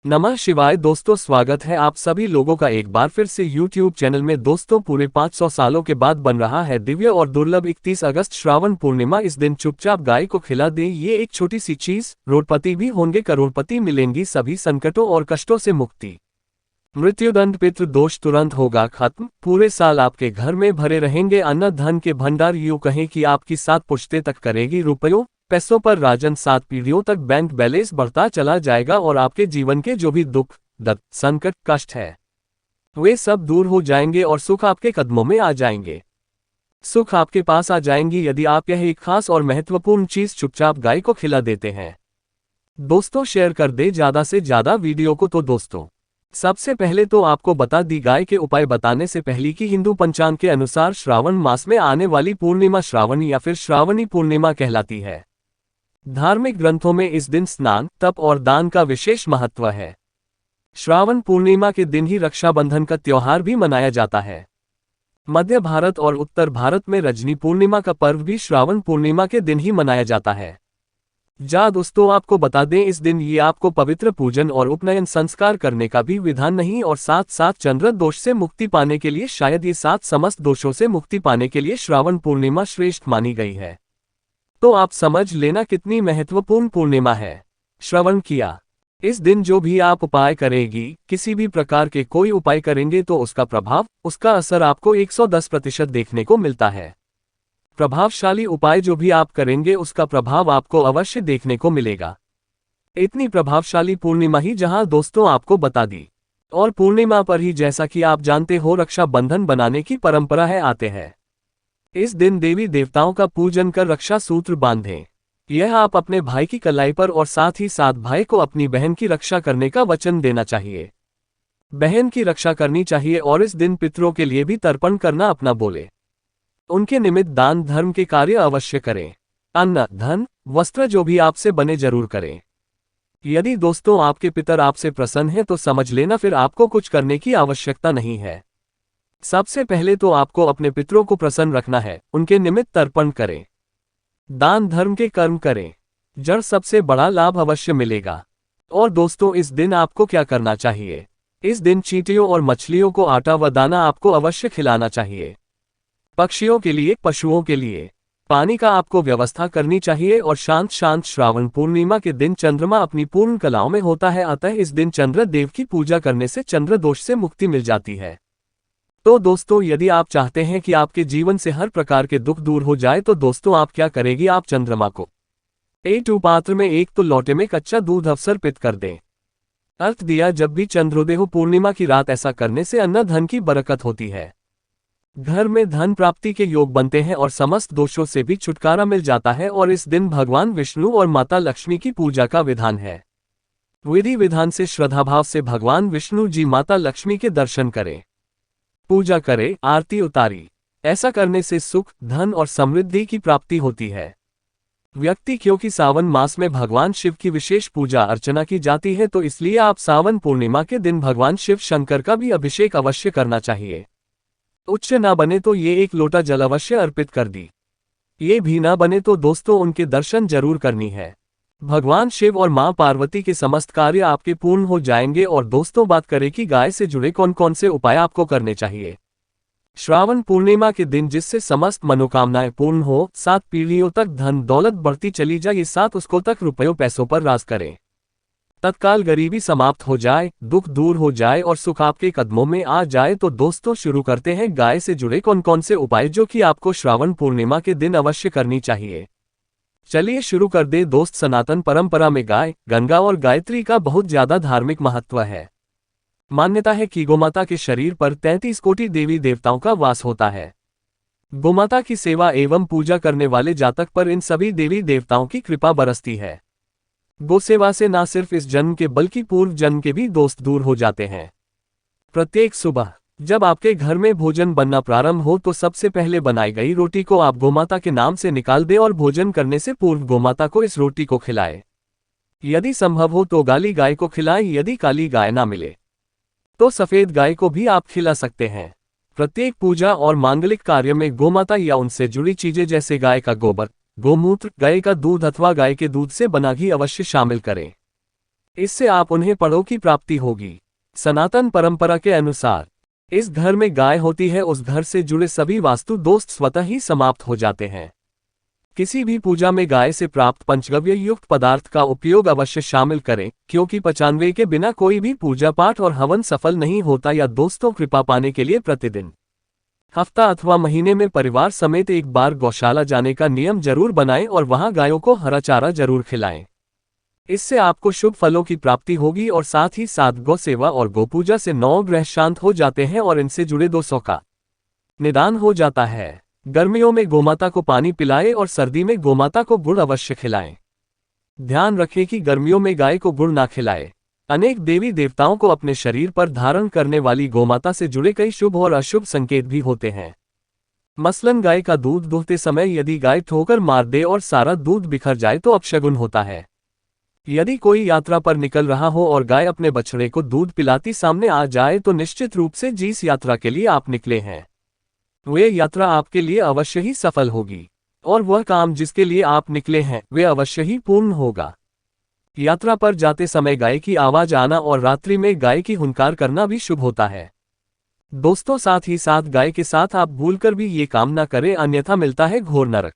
नमः शिवाय दोस्तों, स्वागत है आप सभी लोगों का एक बार फिर से YouTube चैनल में। दोस्तों, पूरे 500 सालों के बाद बन रहा है दिव्य और दुर्लभ 31 अगस्त श्रावण पूर्णिमा। इस दिन चुपचाप गाय को खिला दे, ये एक छोटी सी चीज। रोडपति भी होंगे करोड़पति, मिलेंगी सभी संकटों और कष्टों से मुक्ति। मृत्युदंड पितृ दोष तुरंत होगा खत्म, पूरे साल आपके घर में भरे रहेंगे अन्न धन के भंडार। यूं कहें कि आपकी 7 पुश्ते तक करेगी रुपयों पैसों पर राजन। 7 पीढ़ियों तक बैंक बैलेंस बढ़ता चला जाएगा और आपके जीवन के जो भी दुख दर्द संकट कष्ट है वे सब दूर हो जाएंगे और सुख आपके कदमों में आ जाएंगे। सुख आपके पास आ जाएंगी यदि आप यह एक खास और महत्वपूर्ण चीज चुपचाप गाय को खिला देते हैं। दोस्तों, शेयर कर दे ज्यादा से ज्यादा वीडियो को। तो दोस्तों, सबसे पहले तो आपको बता दी गाय के उपाय बताने से पहले कि हिंदू पंचांग के अनुसार श्रावण मास में आने वाली पूर्णिमा श्रावणी या फिर श्रावणी पूर्णिमा कहलाती है। धार्मिक ग्रंथों में इस दिन स्नान, तप और दान का विशेष महत्व है। श्रावण पूर्णिमा के दिन ही रक्षाबंधन का त्योहार भी मनाया जाता है। मध्य भारत और उत्तर भारत में रजनी पूर्णिमा का पर्व भी श्रावण पूर्णिमा के दिन ही मनाया जाता है। दोस्तों, आपको बता दें इस दिन ये आपको पवित्र पूजन और उपनयन संस्कार करने का भी विधान नहीं, और साथ साथ चंद्र दोष से मुक्ति पाने के लिए, शायद ये 7 समस्त दोषों से मुक्ति पाने के लिए श्रावण पूर्णिमा श्रेष्ठ मानी गई है। तो आप समझ लेना कितनी महत्वपूर्ण पूर्णिमा है। श्रवण किया, इस दिन जो भी आप उपाय करेगी, किसी भी प्रकार के कोई उपाय करेंगे तो उसका प्रभाव, उसका असर आपको 110% देखने को मिलता है। प्रभावशाली उपाय जो भी आप करेंगे उसका प्रभाव आपको अवश्य देखने को मिलेगा। इतनी प्रभावशाली पूर्णिमा ही जहां दोस्तों आपको बता दी, और पूर्णिमा पर ही जैसा कि आप जानते हो रक्षा बंधन बनाने की परंपरा है आते हैं। इस दिन देवी देवताओं का पूजन कर रक्षा सूत्र बांधें। यह आप अपने भाई की कलाई पर और साथ ही साथ भाई को अपनी बहन की रक्षा करने का वचन देना चाहिए। बहन की रक्षा करनी चाहिए और इस दिन पितरों के लिए भी तर्पण करना अपना बोले। उनके निमित्त दान धर्म के कार्य अवश्य करें। अन्न धन वस्त्र जो भी आपसे बने जरूर करें। यदि दोस्तों आपके पितर आपसे प्रसन्न हैं तो समझ लेना फिर आपको कुछ करने की आवश्यकता नहीं है। सबसे पहले तो आपको अपने पितरों को प्रसन्न रखना है, उनके निमित्त तर्पण करें, दान धर्म के कर्म करें, जड़ सबसे बड़ा लाभ अवश्य मिलेगा। और दोस्तों, इस दिन आपको क्या करना चाहिए? इस दिन चींटियों और मछलियों को आटा व दाना आपको अवश्य खिलाना चाहिए। पक्षियों के लिए, पशुओं के लिए पानी का आपको व्यवस्था करनी चाहिए। और शांत श्रावण पूर्णिमा के दिन चंद्रमा अपनी पूर्ण कलाओं में होता है, अतः इस दिन चंद्र देव की पूजा करने से चंद्र दोष से मुक्ति मिल जाती है। तो दोस्तों, यदि आप चाहते हैं कि आपके जीवन से हर प्रकार के दुख दूर हो जाए तो दोस्तों आप क्या करेगी? आप चंद्रमा को A2 पात्र में 1 तो लोटे में कच्चा दूध अवसर्पित कर दें। अर्थ दिया, जब भी चंद्रोदय हो पूर्णिमा की रात ऐसा करने से अन्न धन की बरकत होती है, घर में धन प्राप्ति के योग बनते हैं और समस्त दोषों से भी छुटकारा मिल जाता है। और इस दिन भगवान विष्णु और माता लक्ष्मी की पूजा का विधान है। विधि विधान से श्रद्धाभाव से भगवान विष्णु जी माता लक्ष्मी के दर्शन करें, पूजा करें, आरती उतारी। ऐसा करने से सुख धन और समृद्धि की प्राप्ति होती है। व्यक्ति क्योंकि सावन मास में भगवान शिव की विशेष पूजा अर्चना की जाती है, तो इसलिए आप सावन पूर्णिमा के दिन भगवान शिव शंकर का भी अभिषेक अवश्य करना चाहिए। उच्च ना बने तो ये 1 लोटा जल अवश्य अर्पित कर दी। ये भी ना बने तो दोस्तों उनके दर्शन जरूर करनी है। भगवान शिव और मां पार्वती के समस्त कार्य आपके पूर्ण हो जाएंगे। और दोस्तों, बात करें कि गाय से जुड़े कौन कौन से उपाय आपको करने चाहिए श्रावण पूर्णिमा के दिन, जिससे समस्त मनोकामनाएं पूर्ण हो, 7 पीढ़ियों तक धन दौलत बढ़ती चली जाए, 7 उसको तक रुपयों पैसों पर राज करें, तत्काल गरीबी समाप्त हो जाए, दुख दूर हो जाए और सुख आपके कदमों में आ जाए। तो दोस्तों, शुरू करते हैं गाय से जुड़े कौन कौन से उपाय जो कि आपको श्रावण पूर्णिमा के दिन अवश्य करनी चाहिए। चलिए शुरू कर दे दोस्त। सनातन परंपरा में गाय, गंगा और गायत्री का बहुत ज्यादा धार्मिक महत्व है। मान्यता है कि गोमाता के शरीर पर 33 कोटि देवी देवताओं का वास होता है। गोमाता की सेवा एवं पूजा करने वाले जातक पर इन सभी देवी देवताओं की कृपा बरसती है। गोसेवा से न सिर्फ इस जन्म के बल्कि पूर्व जन्म के भी दोस्त दूर हो जाते हैं। प्रत्येक सुबह जब आपके घर में भोजन बनना प्रारंभ हो तो सबसे पहले बनाई गई रोटी को आप गोमाता के नाम से निकाल दें और भोजन करने से पूर्व गोमाता को इस रोटी को खिलाएं। यदि संभव हो तो काली गाय को खिलाएं, यदि काली गाय ना मिले तो सफेद गाय को भी आप खिला सकते हैं। प्रत्येक पूजा और मांगलिक कार्य में गोमाता या उनसे जुड़ी चीजें जैसे गाय का गोबर, गोमूत्र, गाय का दूध अथवा गाय के दूध से बना घी अवश्य शामिल करें। इससे आप उन्हें पड़ों की प्राप्ति होगी। सनातन परंपरा के अनुसार इस घर में गाय होती है, उस घर से जुड़े सभी वास्तु दोष स्वतः ही समाप्त हो जाते हैं। किसी भी पूजा में गाय से प्राप्त पंचगव्य युक्त पदार्थ का उपयोग अवश्य शामिल करें, क्योंकि 95 के बिना कोई भी पूजा पाठ और हवन सफल नहीं होता। या दोस्तों, कृपा पाने के लिए प्रतिदिन, हफ्ता अथवा महीने में परिवार समेत एक बार गौशाला जाने का नियम जरूर बनाएं और वहां गायों को हरा चारा जरूर खिलाएं। इससे आपको शुभ फलों की प्राप्ति होगी और साथ ही साथ गौ सेवा और गोपूजा से 9 ग्रह शांत हो जाते हैं और इनसे जुड़े दोषों का निदान हो जाता है। गर्मियों में गोमाता को पानी पिलाएं और सर्दी में गोमाता को गुड़ अवश्य खिलाएं। ध्यान रखें कि गर्मियों में गाय को गुड़ ना खिलाएं। अनेक देवी देवताओं को अपने शरीर पर धारण करने वाली गोमाता से जुड़े कई शुभ और अशुभ संकेत भी होते हैं। मसलन गाय का दूध दूहते समय यदि गाय ठोकर मार दे और सारा दूध बिखर जाए तो अपशगुन होता है। यदि कोई यात्रा पर निकल रहा हो और गाय अपने बछड़े को दूध पिलाती सामने आ जाए तो निश्चित रूप से जिस यात्रा के लिए आप निकले हैं वे यात्रा आपके लिए अवश्य ही सफल होगी और वह काम जिसके लिए आप निकले हैं वे अवश्य ही पूर्ण होगा। यात्रा पर जाते समय गाय की आवाज आना और रात्रि में गाय की हुंकार करना भी शुभ होता है। दोस्तों, साथ ही साथ गाय के साथ आप भूलकर भी ये काम न करें, अन्यथा मिलता है घोर नरक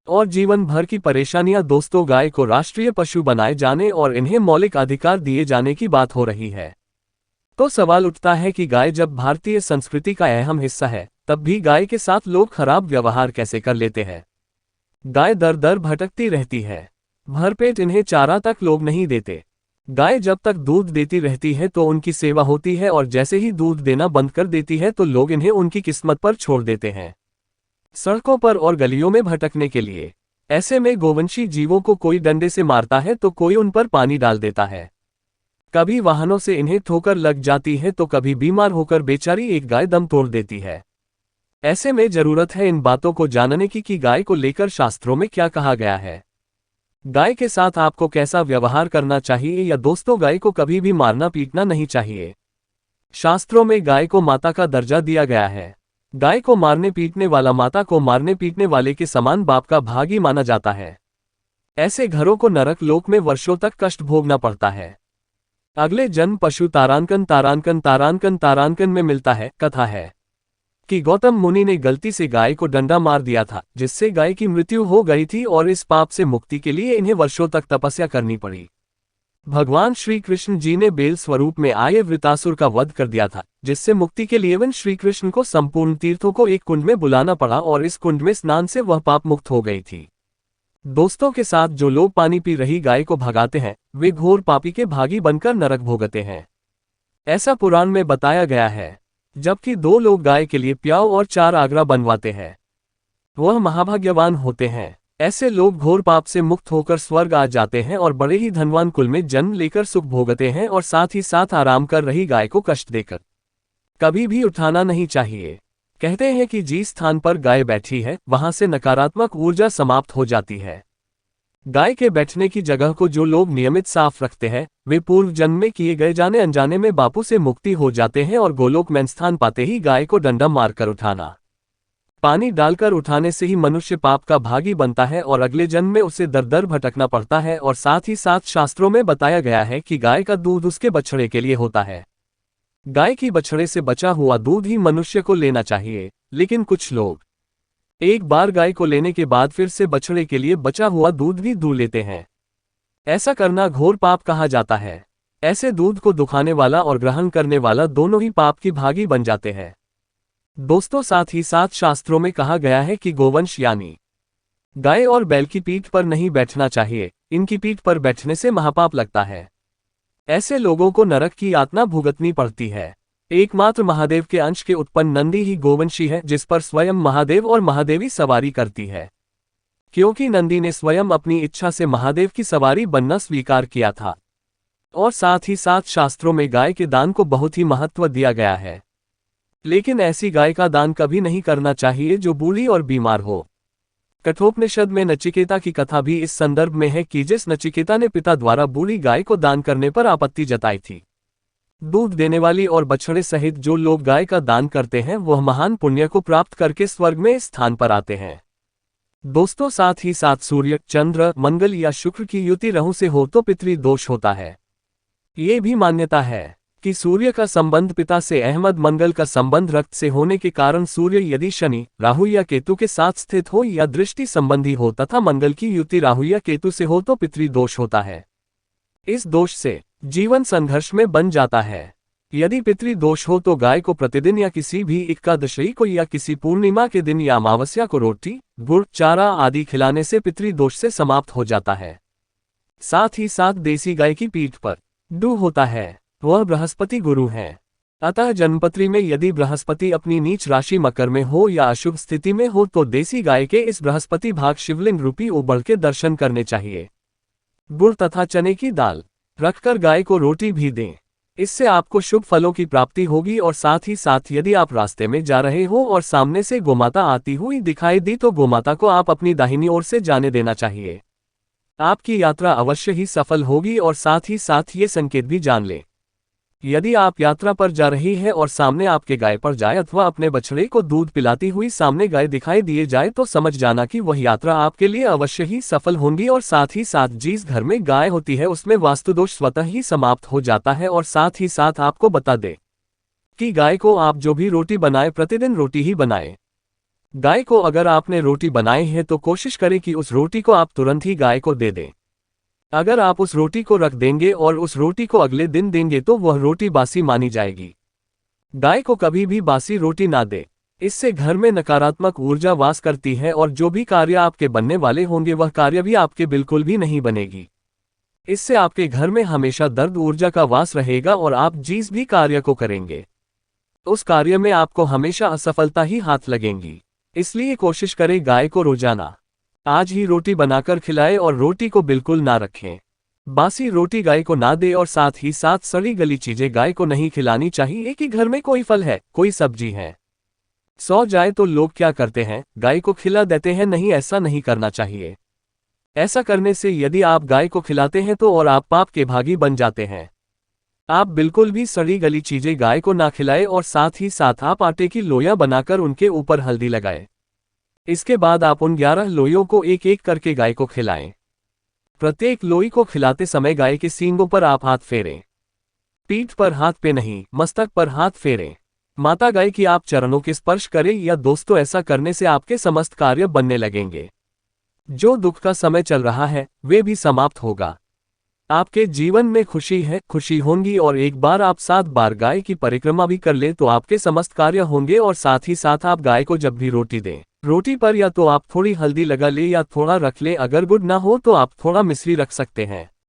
और जीवन भर की परेशानियां। दोस्तों, गाय को राष्ट्रीय पशु बनाए जाने और इन्हें मौलिक अधिकार दिए जाने की बात हो रही है, तो सवाल उठता है कि गाय जब भारतीय संस्कृति का अहम हिस्सा है तब भी गाय के साथ लोग खराब व्यवहार कैसे कर लेते हैं। गाय दर दर भटकती रहती है, भरपेट इन्हें चारा तक लोग नहीं देते। गाय जब तक दूध देती रहती है तो उनकी सेवा होती है और जैसे ही दूध देना बंद कर देती है तो लोग इन्हें उनकी किस्मत पर छोड़ देते हैं, सड़कों पर और गलियों में भटकने के लिए। ऐसे में गोवंशी जीवों को कोई डंडे से मारता है तो कोई उन पर पानी डाल देता है। कभी वाहनों से इन्हें ठोकर लग जाती है तो कभी बीमार होकर बेचारी एक गाय दम तोड़ देती है। ऐसे में जरूरत है इन बातों को जानने की कि गाय को लेकर शास्त्रों में क्या कहा गया है, गाय के साथ आपको कैसा व्यवहार करना चाहिए। या दोस्तों, गाय को कभी भी मारना पीटना नहीं चाहिए। शास्त्रों में गाय को माता का दर्जा दिया गया है। गाय को मारने पीटने वाला माता को मारने पीटने वाले के समान बाप का भागी माना जाता है। ऐसे घरों को नरक लोक में वर्षों तक कष्ट भोगना पड़ता है। अगले जन्म पशु तारांकन तारांकन तारांकन तारांकन में मिलता है। कथा है कि गौतम मुनि ने गलती से गाय को डंडा मार दिया था, जिससे गाय की मृत्यु हो गई थी और इस पाप से मुक्ति के लिए इन्हें वर्षों तक तपस्या करनी पड़ी। भगवान श्री कृष्ण जी ने बेल स्वरूप में आए वृतासुर का वध कर दिया था, जिससे मुक्ति के लिए श्री कृष्ण को संपूर्ण तीर्थों को एक कुंड में बुलाना पड़ा और इस कुंड में स्नान से वह पाप मुक्त हो गई थी। दोस्तों के साथ जो लोग पानी पी रही गाय को भगाते हैं वे घोर पापी के भागी बनकर नरक भोगते हैं, ऐसा पुराण में बताया गया है। जबकि 2 लोग गाय के लिए प्याऊ और 4 आगरा बनवाते हैं वह महाभाग्यवान होते हैं। ऐसे लोग घोर पाप से मुक्त होकर स्वर्ग आ जाते हैं और बड़े ही धनवान कुल में जन्म लेकर सुख भोगते हैं और साथ ही साथ आराम कर रही गाय को कष्ट देकर कभी भी उठाना नहीं चाहिए। कहते हैं कि जिस स्थान पर गाय बैठी है वहां से नकारात्मक ऊर्जा समाप्त हो जाती है। गाय के बैठने की जगह को जो लोग नियमित साफ रखते हैं वे पूर्व जन्म में किए गए जाने अनजाने में बापू से मुक्ति हो जाते हैं और गोलोक में स्थान पाते ही गाय को डंडा मारकर उठाना, पानी डालकर उठाने से ही मनुष्य पाप का भागी बनता है और अगले जन्म में उसे दर दर भटकना पड़ता है। और साथ ही साथ शास्त्रों में बताया गया है कि गाय का दूध उसके बछड़े के लिए होता है। गाय की बछड़े से बचा हुआ दूध ही मनुष्य को लेना चाहिए, लेकिन कुछ लोग एक बार गाय को लेने के बाद फिर से बछड़े के लिए बचा हुआ दूध भी दूह लेते हैं। ऐसा करना घोर पाप कहा जाता है। ऐसे दूध को दुखाने वाला और ग्रहण करने वाला दोनों ही पाप की भागी बन जाते हैं। दोस्तों, साथ ही साथ शास्त्रों में कहा गया है कि गोवंश यानी गाय और बैल की पीठ पर नहीं बैठना चाहिए, इनकी पीठ पर बैठने से महापाप लगता है। ऐसे लोगों को नरक की यातना भुगतनी पड़ती है। एकमात्र महादेव के अंश के उत्पन्न नंदी ही गोवंशी है, जिस पर स्वयं महादेव और महादेवी सवारी करती है, क्योंकि नंदी ने स्वयं अपनी इच्छा से महादेव की सवारी बनना स्वीकार किया था। और साथ ही साथ शास्त्रों में गाय के दान को बहुत ही महत्व दिया गया है। लेकिन ऐसी गाय का दान कभी नहीं करना चाहिए जो बूढ़ी और बीमार हो। कठोपनिषद में नचिकेता की कथा भी इस संदर्भ में है कि जिस नचिकेता ने पिता द्वारा बूढ़ी गाय को दान करने पर आपत्ति जताई थी। दूध देने वाली और बछड़े सहित जो लोग गाय का दान करते हैं वह महान पुण्य को प्राप्त करके स्वर्ग में इस स्थान पर आते हैं। दोस्तों, साथ ही साथ सूर्य, चंद्र, मंगल या शुक्र की युति रहू से हो तो पितृ दोष होता है। ये भी मान्यता है कि सूर्य का संबंध पिता से अहमद, मंगल का संबंध रक्त से होने के कारण सूर्य यदि शनि, राहु या केतु के साथ स्थित हो या दृष्टि संबंधी हो तथा मंगल की युति राहु या केतु से हो तो पितृदोष होता है। इस दोष से जीवन संघर्ष में बन जाता है। यदि पितृदोष हो तो गाय को प्रतिदिन या किसी भी एकादशी को या किसी पूर्णिमा के दिन या अमावस्या को रोटी, गुड़, चारा आदि खिलाने से पितृदोष से समाप्त हो जाता है। साथ ही साथ देसी गाय की पीठ पर डू होता है, वह बृहस्पति गुरु हैं। अतः जन्मपत्री में यदि बृहस्पति अपनी नीच राशि मकर में हो या अशुभ स्थिति में हो तो देसी गाय के इस बृहस्पति भाग शिवलिंग रूपी उबड़ के दर्शन करने चाहिए। गुड़ तथा चने की दाल रखकर गाय को रोटी भी दें। इससे आपको शुभ फलों की प्राप्ति होगी। और साथ ही साथ यदि आप रास्ते में जा रहे हो और सामने से गोमाता आती हुई दिखाई दी तो गोमाता को आप अपनी दाहिनी ओर से जाने देना चाहिए। आपकी यात्रा अवश्य ही सफल होगी। और साथ ही साथ ये संकेत भी जान लें, यदि आप यात्रा पर जा रही है और सामने आपके गाय पर जाए अथवा अपने बछड़े को दूध पिलाती हुई सामने गाय दिखाई दिए जाए तो समझ जाना कि वह यात्रा आपके लिए अवश्य ही सफल होगी। और साथ ही साथ जिस घर में गाय होती है उसमें वास्तुदोष स्वतः ही समाप्त हो जाता है। और साथ ही साथ आपको बता दें कि गाय को आप जो भी रोटी बनाए प्रतिदिन रोटी ही बनाए। गाय को अगर आपने रोटी बनाई है तो कोशिश करें कि उस रोटी को आप तुरंत ही गाय को दे दें। अगर आप उस रोटी को रख देंगे और उस रोटी को अगले दिन देंगे तो वह रोटी बासी मानी जाएगी। गाय को कभी भी बासी रोटी ना दे, इससे घर में नकारात्मक ऊर्जा वास करती है और जो भी कार्य आपके बनने वाले होंगे वह कार्य भी आपके बिल्कुल भी नहीं बनेगी। इससे आपके घर में हमेशा दर्द ऊर्जा का वास रहेगा और आप जिस भी कार्य को करेंगे उस कार्य में आपको हमेशा असफलता ही हाथ लगेंगी। इसलिए कोशिश करें गाय को रोजाना आज ही रोटी बनाकर खिलाए और रोटी को बिल्कुल ना रखें। बासी रोटी गाय को ना दे और साथ ही साथ सड़ी गली चीजें गाय को नहीं खिलानी चाहिए कि घर में कोई फल है, कोई सब्जी है, सो जाए तो लोग क्या करते हैं, गाय को खिला देते हैं। नहीं, ऐसा नहीं करना चाहिए। ऐसा करने से यदि आप गाय को खिलाते हैं तो और आप पाप के भागी बन जाते हैं। आप बिल्कुल भी सड़ी गली चीजें गाय को ना खिलाए और साथ ही साथ आप आटे की लोइयां बनाकर उनके ऊपर हल्दी लगाए। इसके बाद आप उन 11 लोइयों को एक एक करके गाय को खिलाएं। प्रत्येक लोई को खिलाते समय गाय के सींगों पर आप हाथ फेरें। पीठ पर हाथ पे नहीं, मस्तक पर हाथ फेरें। माता गाय की आप चरणों के स्पर्श करें या दोस्तों ऐसा करने से आपके समस्त कार्य बनने लगेंगे। जो दुख का समय चल रहा है वे भी समाप्त होगा। आपके जीवन में खुशी होंगी। और एक बार आप 7 बार गाय की परिक्रमा भी कर ले तो आपके समस्त कार्य होंगे। और साथ ही साथ आप गाय को जब भी रोटी दें, रोटी पर या तो आप थोड़ी हल्दी लगा ले या थोड़ा रख ले। अगर गुड़ ना हो तो आप थोड़ा मिश्री रख सकते हैं।